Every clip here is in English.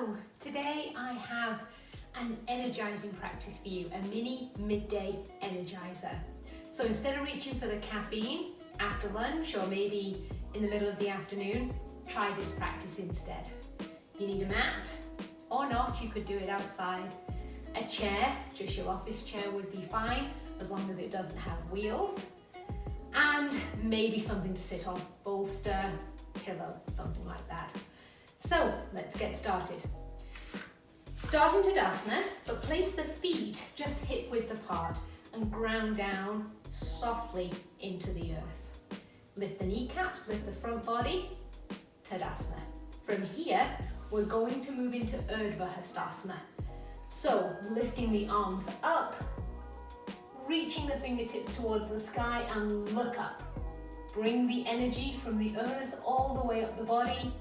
Hello, today I have an energizing practice for you, a mini midday energizer. So instead of reaching for the caffeine after lunch or maybe in the middle of the afternoon, try this practice instead. You need a mat or not, you could do it outside. A chair, just your office chair would be fine as long as it doesn't have wheels. And maybe something to sit on, bolster, pillow, something like that. So let's get started. Start in Tadasana, but place the feet just hip width apart and ground down softly into the earth. Lift the kneecaps, lift the front body, Tadasana. From here, we're going to move into Urdhva Hastasana. So lifting the arms up, reaching the fingertips towards the sky and look up. Bring the energy from the earth all the way up the body,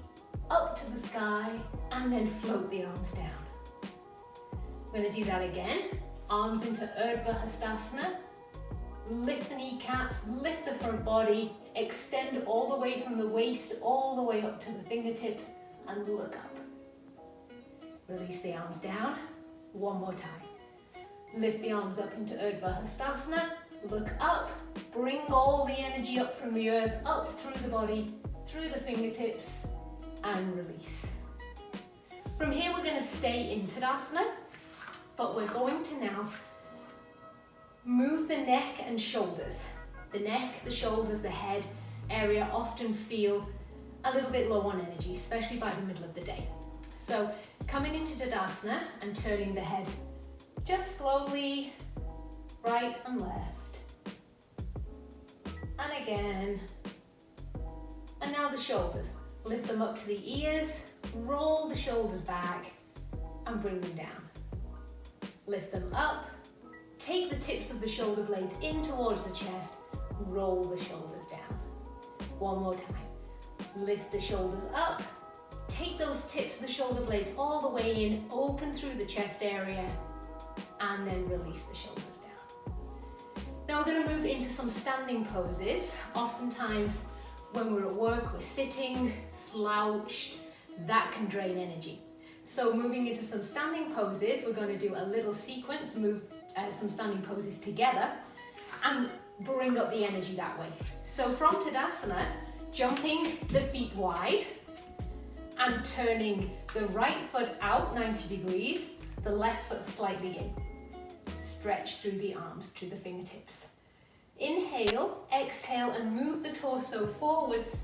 up to the sky, and then float the arms down. We're going to do that again. Arms into Urdhva Hastasana. Lift the kneecaps, lift the front body, extend all the way from the waist, all the way up to the fingertips, and look up. Release the arms down. One more time. Lift the arms up into Urdhva Hastasana. Look up. Bring all the energy up from the earth, up through the body, through the fingertips, and release. From here, we're going to stay in Tadasana, but we're going to now move the neck and shoulders. The neck, the shoulders, the head area often feel a little bit low on energy, especially by the middle of the day. So coming into Tadasana and turning the head just slowly right and left. And again. And now the shoulders. Lift them up to the ears, roll the shoulders back and bring them down. Lift them up, take the tips of the shoulder blades in towards the chest, roll the shoulders down. One more time. Lift the shoulders up, take those tips of the shoulder blades all the way in, open through the chest area, and then release the shoulders down. Now we're going to move into some standing poses. Oftentimes, when we're at work, we're sitting, slouched, that can drain energy. So moving into some standing poses, we're going to do a little sequence, move some standing poses together and bring up the energy that way. So from Tadasana, jumping the feet wide and turning the right foot out 90 degrees, the left foot slightly in. Stretch through the arms, through the fingertips. Inhale, exhale and move the torso forwards.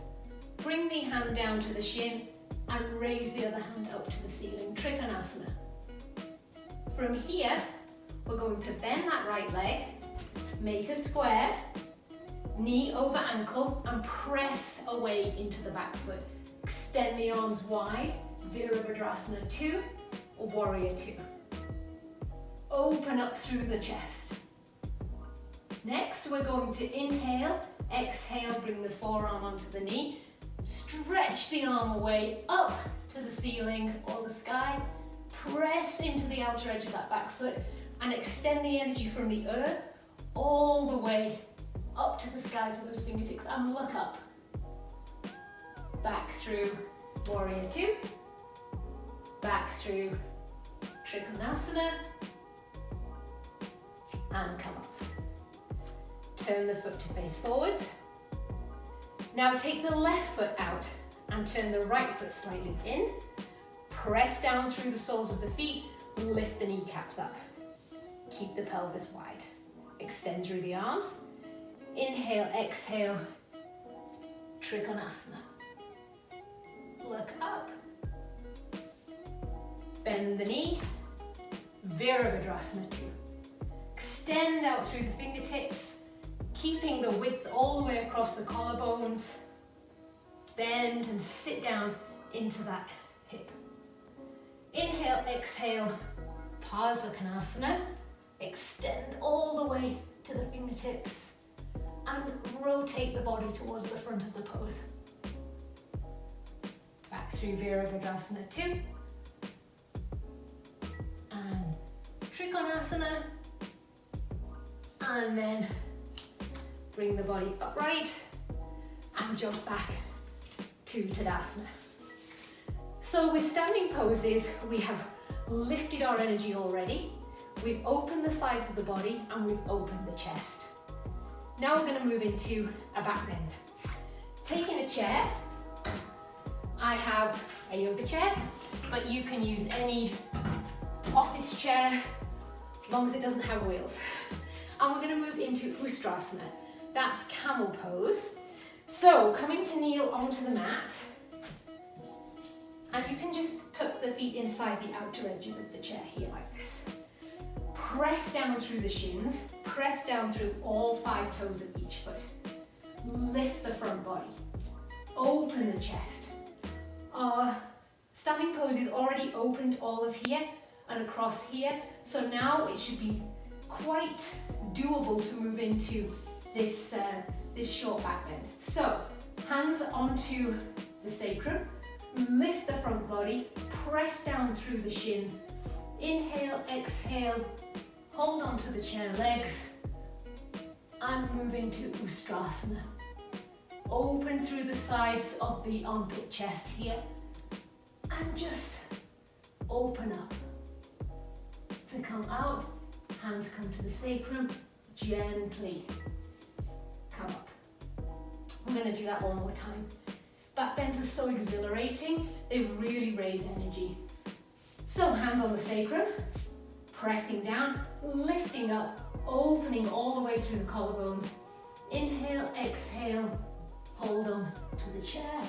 Bring the hand down to the shin and raise the other hand up to the ceiling, Trikonasana. From here, we're going to bend that right leg, make a square, knee over ankle and press away into the back foot. Extend the arms wide, Virabhadrasana 2 or Warrior 2. Open up through the chest. Next, we're going to inhale, exhale, bring the forearm onto the knee, stretch the arm away up to the ceiling or the sky, press into the outer edge of that back foot and extend the energy from the earth all the way up to the sky to those fingertips and look up. Back through Warrior 2, back through Trikonasana, and come up. Turn the foot to face forwards. Now take the left foot out and turn the right foot slightly in. Press down through the soles of the feet, lift the kneecaps up. Keep the pelvis wide. Extend through the arms. Inhale, exhale, Trikonasana. Look up. Bend the knee, Virabhadrasana 2. Extend out through the fingertips, keeping the width all the way across the collarbones. Bend and sit down into that hip. Inhale, exhale, Parsvakonasana. Extend all the way to the fingertips and rotate the body towards the front of the pose. Back through Virabhadrasana 2. And Trikonasana. And then bring the body upright and jump back to Tadasana. So with standing poses, we have lifted our energy already. We've opened the sides of the body and we've opened the chest. Now we're going to move into a back bend. Taking a chair, I have a yoga chair, but you can use any office chair, as long as it doesn't have wheels. And we're going to move into Ustrasana. That's camel pose. So coming to kneel onto the mat, and you can just tuck the feet inside the outer edges of the chair here like this. Press down through the shins, press down through all 5 toes of each foot. Lift the front body, open the chest. Our standing pose is already opened all of here and across here, so now it should be quite doable to move into this short back bend. So hands onto the sacrum, lift the front body, press down through the shins. Inhale, exhale, hold onto the chair legs and move into Ustrasana. Open through the sides of the armpit chest here and just open up. To come out, hands come to the sacrum, gently come up. I'm going to do that one more time. Back bends are so exhilarating, they really raise energy. So hands on the sacrum, pressing down, lifting up, opening all the way through the collarbones. Inhale, exhale, hold on to the chair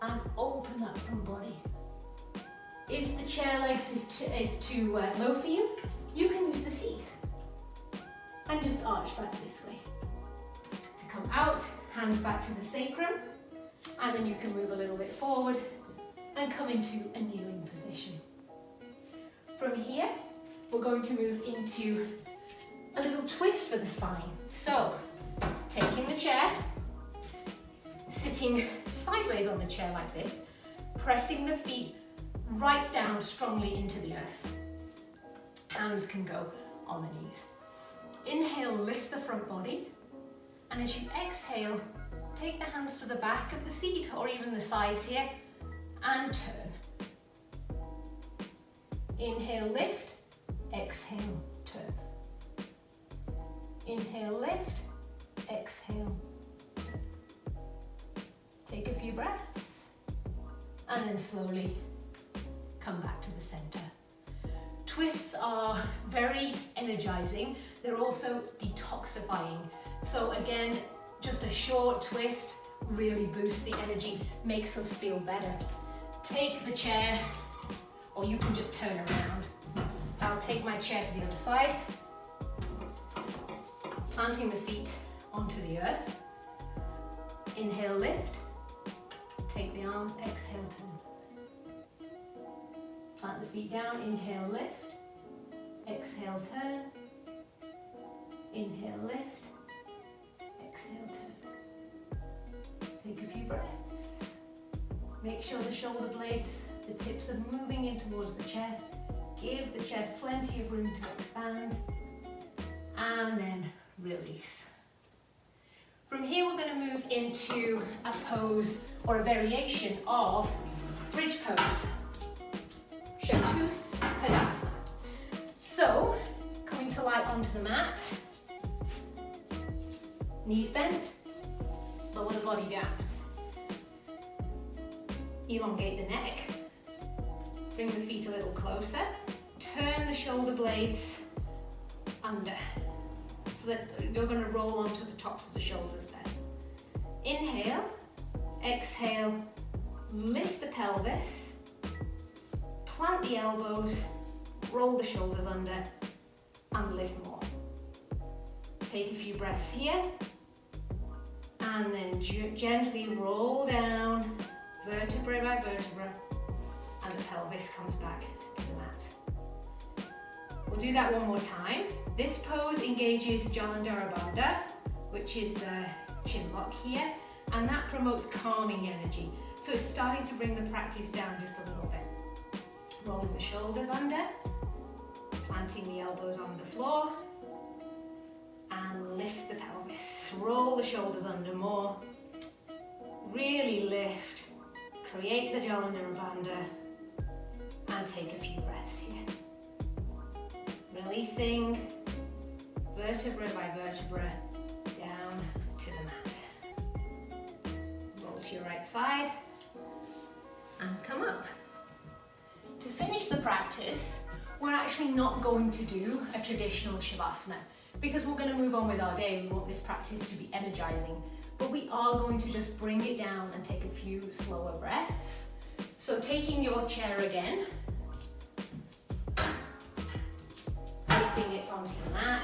and open that front body. If the chair legs is too low for you, you can use the seat and just arch back this way. To come out, hands back to the sacrum, and then you can move a little bit forward and come into a kneeling position. From here, we're going to move into a little twist for the spine. So, taking the chair, sitting sideways on the chair like this, pressing the feet right down strongly into the earth. Hands can go on the knees. Inhale, lift the front body, and as you exhale, take the hands to the back of the seat or even the sides here and turn. Inhale, lift, exhale, turn. Inhale, lift, exhale, turn. Take a few breaths and then slowly come back to the center. Twists are very energizing. They're also detoxifying. So again, just a short twist really boosts the energy, makes us feel better. Take the chair, or you can just turn around. I'll take my chair to the other side, planting the feet onto the earth. Inhale, lift. Take the arms, exhale, turn. Plant the feet down, inhale, lift. Exhale, turn. Inhale, lift. Exhale, turn. Take a few breaths. Make sure the shoulder blades, the tips are moving in towards the chest. Give the chest plenty of room to expand. And then release. From here, we're going to move into a pose or a variation of bridge pose. Padasana. So, coming to lie onto the mat, knees bent, lower the body down. Elongate the neck, bring the feet a little closer, turn the shoulder blades under, so that you're going to roll onto the tops of the shoulders then. Inhale, exhale, lift the pelvis, plant the elbows, roll the shoulders under, and lift more. Take a few breaths here, and then gently roll down, vertebra by vertebra, and the pelvis comes back to the mat. We'll do that one more time. This pose engages Jalandhara Bandha, which is the chin lock here, and that promotes calming energy. So it's starting to bring the practice down just a little bit. Rolling the shoulders under, planting the elbows on the floor, and lift the pelvis. Roll the shoulders under more. Really lift, Create the Jalandhara Bandha and take a few breaths here. Releasing vertebra by vertebra down to the mat. Roll to your right side and come up. To finish the practice, we're actually not going to do a traditional Shavasana because we're going to move on with our day. We want this practice to be energizing, but we are going to just bring it down and take a few slower breaths. So taking your chair again, placing it onto the mat,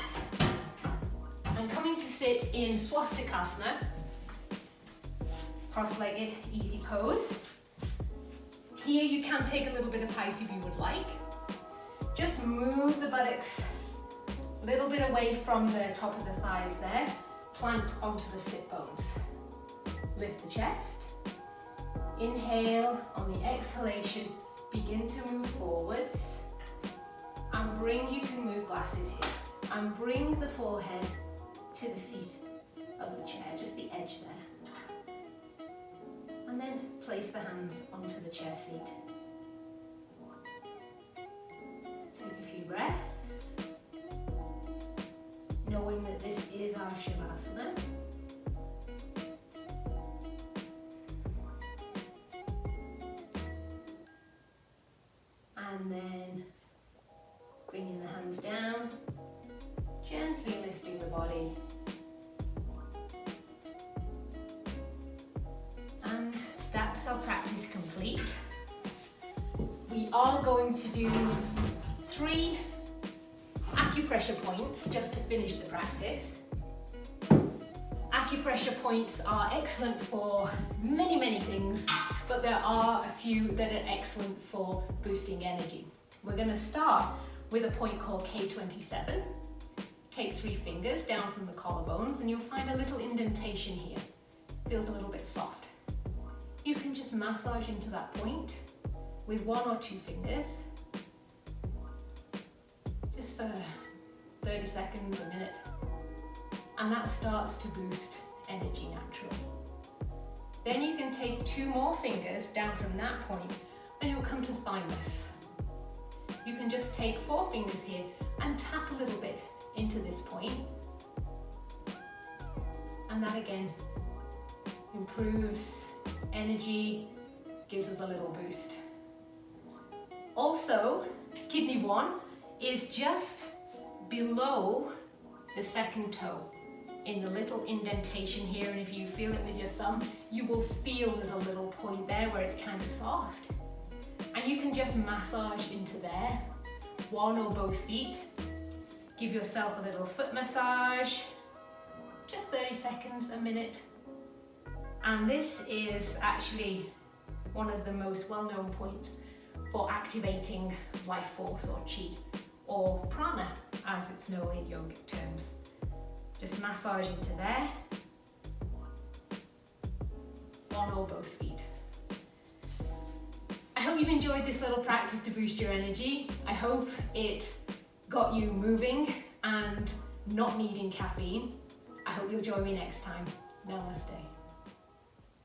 and coming to sit in Swastikasana, cross-legged, easy pose. Here you can take a little bit of height if you would like. Just move the buttocks a little bit away from the top of the thighs there. Plant onto the sit bones. Lift the chest. Inhale. On the exhalation, begin to move forwards. And you can move glasses here. And bring the forehead to the seat of the chair, just the edge there. And then place the hands onto the chair seat. Take a few breaths, knowing that this is our Shavasana. And then bringing the hands down, gently lifting the body. And that's our practice complete. We are going to do 3 acupressure points just to finish the practice. Acupressure points are excellent for many things, but there are a few that are excellent for boosting energy. We're going to start with a point called K27. Take 3 fingers down from the collarbones and you'll find a little indentation here. Feels a little bit soft. You can just massage into that point with 1 or 2 fingers, just for 30 seconds, a minute, and that starts to boost energy naturally. Then you can take 2 more fingers down from that point and you'll come to thymus. You can just take 4 fingers here and tap a little bit into this point, and that again improves energy, gives us a little boost. Also, kidney 1 is just below the second toe in the little indentation here, and if you feel it with your thumb, you will feel there's a little point there where it's kind of soft. And you can just massage into there, 1 or both feet. Give yourself a little foot massage, just 30 seconds, a minute. And this is actually one of the most well-known points for activating life force or chi, or prana as it's known in yogic terms. Just massage into there, 1 or both feet. I hope you've enjoyed this little practice to boost your energy. I hope it got you moving and not needing caffeine. I hope you'll join me next time. Namaste.